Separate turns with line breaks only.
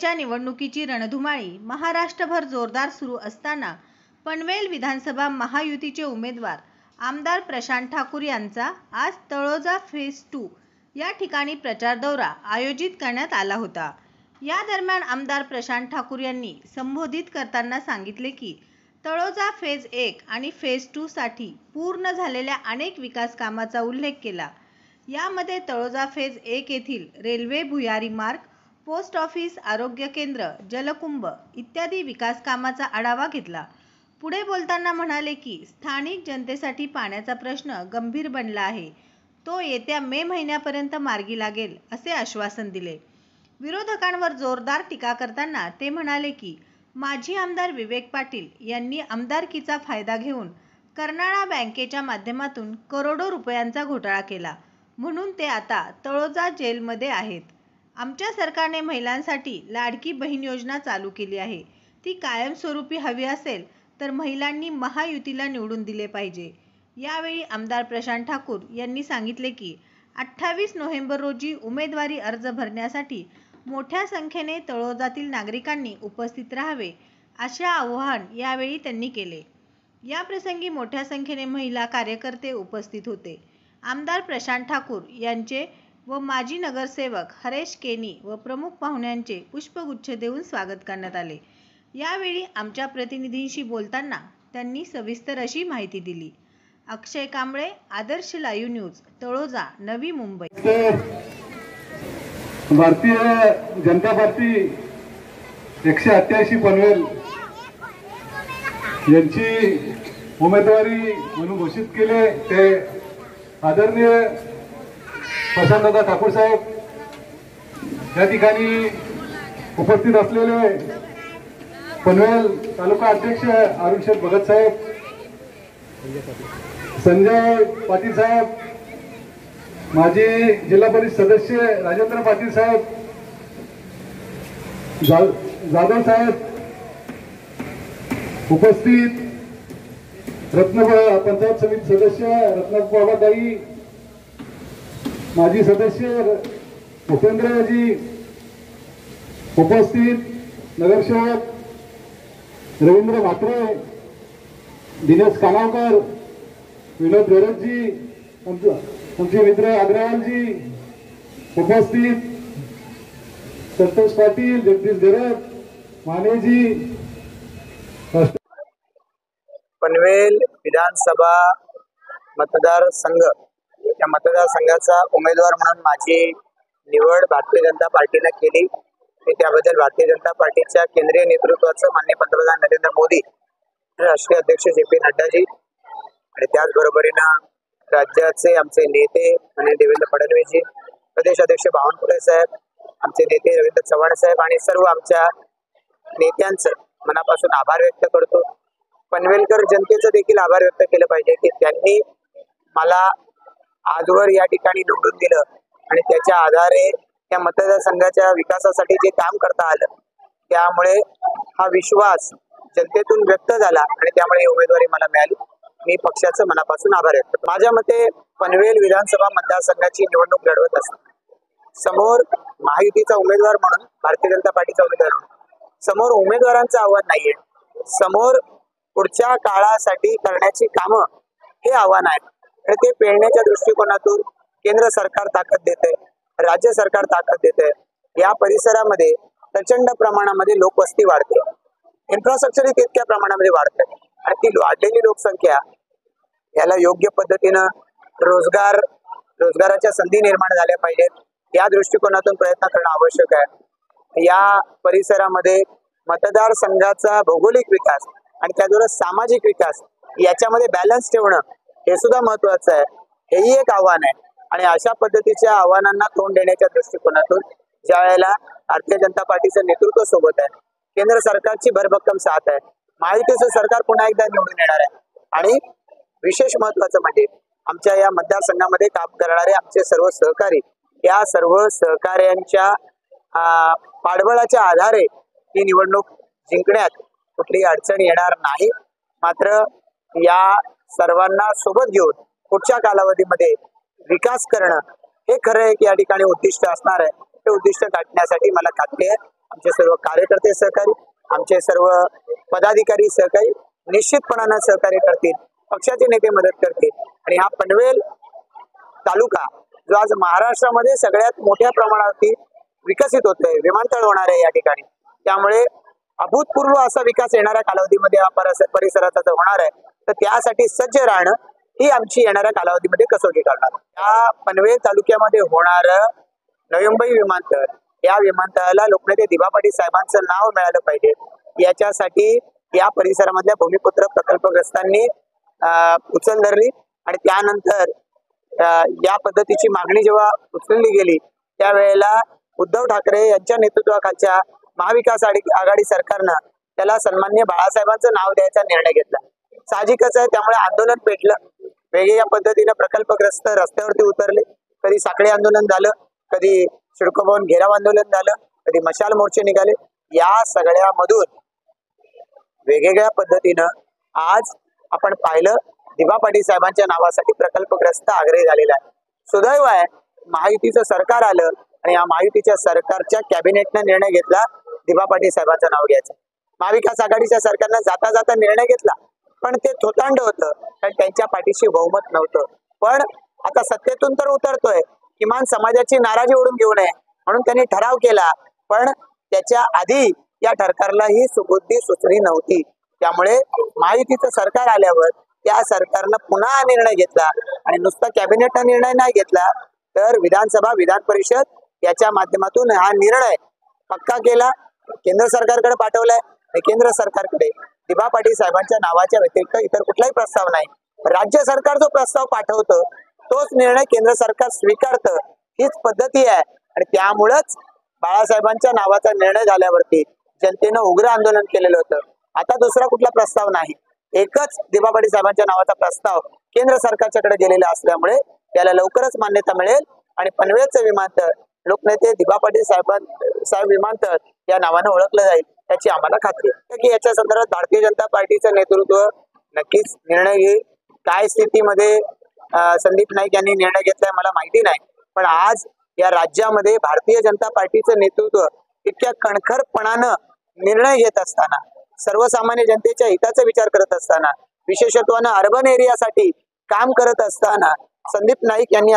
विधानसभेच्या निवडणुकीची रणधुमाळी महाराष्ट्रभर जोरदार सुरू असताना पनवेल विधानसभा महायुतीचे उमेदवार आमदार प्रशांत ठाकूर यांचा आज तळोजा फेज 2 या ठिकाणी प्रचार दौरा आयोजित करण्यात आला होता। या दरम्यान आमदार प्रशांत ठाकूर यांनी संबोधित करताना सांगितले की तळोजा फेज 1 आणि फेज 2 साठी पूर्ण झालेल्या अनेक विकास कामाचा उल्लेख केला। यामध्ये तळोजा फेज 1 येथील रेल्वे भुयारी मार्ग, पोस्ट ऑफिस, आरोग्य केंद्र, जलकुंभ इत्यादी विकास कामाचा आढावा घेतला। पुढे बोलताना म्हणाले की स्थानिक जनतेसाठी पाण्याचा प्रश्न गंभीर बनला आहे, तो येत्या मे महिन्यापर्यंत मार्गी लागेल असे आश्वासन दिले। विरोधकांवर जोरदार टीका करताना ते म्हणाले की माजी आमदार विवेक पाटील यांनी आमदारकीचा फायदा घेऊन कर्नाळा बँकेच्या माध्यमातून करोडो रुपयांचा घोटाळा केला, म्हणून ते आता तळोजा जेलमध्ये आहेत। आमच्या सरकारने महिलांसाठी लाडकी बहीण योजना चालू केली आहे, ती कायमस्वरूपी हवी असेल तर महिलांनी महायुतीला निवडून दिले पाहिजे। यावेळी आमदार प्रशांत ठाकूर यांनी सांगितले की 28 नोव्हेंबर रोजी उमेदवारी अर्ज भरण्यासाठी मोठ्या संख्येने तळोजातील नागरिकांनी उपस्थित राहावे असे आवाहन यावेळी त्यांनी केले। याप्रसंगी मोठ्या संख्येने महिला कार्यकर्ते उपस्थित होते। आमदार प्रशांत ठाकूर यांचे व माजी नगरसेवक हरेश केनी व प्रमुख पाहुण्यांचे पुष्पगुच्छ देऊन स्वागत करण्यात आले। यावेळी आमच्या प्रतिनिधींशी बोलताना त्यांनी सविस्तर अशी माहिती दिली। अक्षय कांबळे, आदर्श live news, Taloja, Navi Mumbai.
Bharatiya Janata party 188 Panvel यांची उमेदवारी म्हणून घोषित केले ते आदरणीय प्रशांतदादा ठाकूर साहेब या ठिकाणी उपस्थित असलेले पनवेल तालुका अध्यक्ष अरुण शेठ भगत साहेब, संजय पाटील साहेब, माजी जिल्हा परिषद सदस्य राजेंद्र पाटील साहेब, जाधव साहेब उपस्थित, पंचायत समिती सदस्य रत्नबाबाताई, माजी सदस्य उपेंद्रजी उपस्थित, नगरसेवक रवींद्र म्हात्रे, दिनेश कानावकर, विनोद बेरजी, आमचे मित्र अग्रवालजी उपस्थित, संतोष पाटील, जगदीश देरत, मानेजी।
पनवेल विधानसभा मतदारसंघ या मतदारसंघाचा उमेदवार म्हणून माझी निवड भारतीय जनता पार्टीने केली। त्याबद्दल भारतीय जनता पार्टीच्या केंद्रीय नेतृत्वाचं माननीय पंतप्रधान नरेंद्र मोदी, राष्ट्रीय अध्यक्ष जे.पी. नड्डाजी आणि त्याचबरोबरीनं राज्याचे आमचे नेते आणि देवेंद्र फडणवीसजी, प्रदेश अध्यक्ष बावनकुळे साहेब, आमचे नेते रवींद्र चव्हाण साहेब आणि सर्व आमच्या नेत्यांचं मनापासून आभार व्यक्त करतो। पनवेलकर जनतेचं देखील आभार व्यक्त केलं पाहिजे की त्यांनी मला आजवर या ठिकाणी निवडून दिलं आणि त्याच्या आधारे या मतदारसंघाच्या विकासासाठी जे काम करता आलं, त्यामुळे हा विश्वास जनतेतून व्यक्त झाला आणि त्यामुळे उमेदवारी मला मिळाली। मी पक्षाचं मनापासून आभार व्यक्त करतो। माझ्या मते पनवेल विधानसभा मतदारसंघाची निवडणूक लढवत असताना समोर महायुतीचा उमेदवार म्हणून, भारतीय जनता पार्टीचा उमेदवार म्हणून समोर उमेदवारांचं आव्हान नाहीये, समोर पुढच्या काळासाठी करण्याची कामं हे आव्हान आहे आणि ते पेलण्याच्या दृष्टिकोनातून केंद्र सरकार ताकद देते, राज्य सरकार ताकद देते। या परिसरामध्ये प्रचंड प्रमाणामध्ये लोकवस्ती वाढते, इन्फ्रास्ट्रक्चर तितक्या प्रमाणामध्ये वाढते आणि ती वाढलेली लोकसंख्या याला योग्य पद्धतीनं रोजगाराच्या संधी निर्माण झाल्या पाहिजेत, या दृष्टिकोनातून प्रयत्न करणं आवश्यक आहे। या परिसरामध्ये मतदारसंघाचा भौगोलिक विकास आणि त्याद्वारे सामाजिक विकास याच्यामध्ये बॅलन्स ठेवणं हे सुद्धा महत्वाचं आहे, हेही एक आव्हान आहे। आणि अशा पद्धतीच्या आव्हानांना तोंड देण्याच्या दृष्टिकोनातून ज्या वेळेला भारतीय जनता पार्टीचं नेतृत्व सोबत आहे, केंद्र सरकारची भरभक्कम साथ आहे, महायुतीचं सरकार पुन्हा एकदा निवडून येणार आहे आणि विशेष महत्वाचं म्हणजे आमच्या या मतदारसंघामध्ये काम करणारे आमचे सर्व सहकारी, या सर्व सहकार्यांच्या पाठबळाच्या आधारे ही निवडणूक जिंकण्यात कुठलीही अडचण येणार नाही। मात्र या सर्वांना सोबत घेऊन पुढच्या कालावधीमध्ये विकास करणं हे खरं आहे की या ठिकाणी उद्दिष्ट असणार आहे। ते उद्दिष्ट गाठण्यासाठी मला खात्री आहे आमचे सर्व कार्यकर्ते सहकारी, आमचे सर्व पदाधिकारी सहकारी निश्चितपणानं सहकार्य करतील, पक्षाचे नेते मदत करतील आणि हा पनवेल तालुका जो आज महाराष्ट्रामध्ये सगळ्यात मोठ्या प्रमाणावरती विकसित होतोय, विमानतळ होणार आहे या ठिकाणी, त्यामुळे अभूतपूर्व असा विकास येणाऱ्या कालावधीमध्ये हा परिसराचा जर होणार आहे तर त्यासाठी सज्ज राहणं ही आमची येणाऱ्या कालावधीमध्ये कसोटी ठरणार. या पनवेल तालुक्यामध्ये होणार नवी मुंबई विमानतळ, या विमानतळाला लोकनेते दिबा पाटील साहेबांचं नाव मिळालं पाहिजे, याच्यासाठी या परिसरामधल्या भूमिपुत्र प्रकल्पग्रस्तांनी उचल धरली आणि त्यानंतर या पद्धतीची मागणी जेव्हा उचलली गेली त्यावेळेला उद्धव ठाकरे यांच्या नेतृत्वाखालच्या महाविकास आघाडी सरकारनं त्याला सन्माननीय बाळासाहेबांचं नाव द्यायचा निर्णय घेतला. साहजिकच आहे, त्यामुळे आंदोलन पेटलं, वेगवेगळ्या पद्धतीने प्रकल्पग्रस्त रस्त्यावरती उतरले, कधी साखळी आंदोलन झालं, कधी सिडको भवन घेराव आंदोलन झालं, कधी मशाल मोर्चे निघाले. या सगळ्यामधून वेगवेगळ्या पद्धतीनं आज आपण पाहिलं दिबा पाटील साहेबांच्या नावासाठी प्रकल्पग्रस्त आग्रही झालेला आहे. सुदैव आहे महायुतीचं सरकार आलं आणि या महायुतीच्या सरकारच्या कॅबिनेटनं निर्णय घेतला दिबा पाटील साहेबांचं नाव घ्यायचं. महाविकास आघाडीच्या सरकारनं जाता जाता निर्णय घेतला, पण ते थोतांड होतं, कारण त्यांच्या पाठीशी बहुमत नव्हतं. पण आता सत्तेतून तर उतरतोय, किमान समाजाची नाराजी ओढून घेऊ नये म्हणून त्यांनी ठराव केला, पण त्याच्या आधी या सरकारला ही सुबुद्धी सुचली नव्हती. त्यामुळे महायुतीचं सरकार आल्यावर त्या सरकारनं पुन्हा हा निर्णय घेतला आणि नुसता कॅबिनेटनं निर्णय नाही घेतला तर विधानसभा विधान परिषद याच्या माध्यमातून हा निर्णय पक्का केला, केंद्र सरकारकडे पाठवलाय आणि केंद्र सरकारकडे दिबा पाटील साहेबांच्या नावाच्या व्यतिरिक्त इतर कुठलाही प्रस्ताव नाही. राज्य सरकार जो प्रस्ताव पाठवतं तोच निर्णय केंद्र सरकार स्वीकारतं, हीच पद्धती आहे आणि त्यामुळेच बाळासाहेबांच्या नावाचा निर्णय झाल्यावरती जनतेनं उग्र आंदोलन केलेलं होतं. आता दुसरा कुठला प्रस्ताव नाही, एकच दिबा पाटील साहेबांच्या नावाचा प्रस्ताव केंद्र सरकारच्याकडे गेलेला असल्यामुळे त्याला लवकरच मान्यता मिळेल आणि पनवेलचं विमानतळ लोकनेते दिबा पाटील साहेब विमानतळ या नावानं ओळखलं जाईल याची आम्हाला खात्री आहे की याच्या संदर्भात भारतीय जनता पार्टीचं नेतृत्व नक्कीच निर्णय घेईल. काय स्थितीमध्ये संदीप नाईक यांनी निर्णय घेतलाय मला माहिती नाही, पण आज या राज्यामध्ये भारतीय जनता पार्टीचं नेतृत्व इतक्या कणखरपणानं निर्णय घेत असताना, सर्वसामान्य जनतेच्या हिताचा विचार करत असताना, विशेषत्वानं अर्बन एरियासाठी काम करत असताना संदीप नाईक यांनी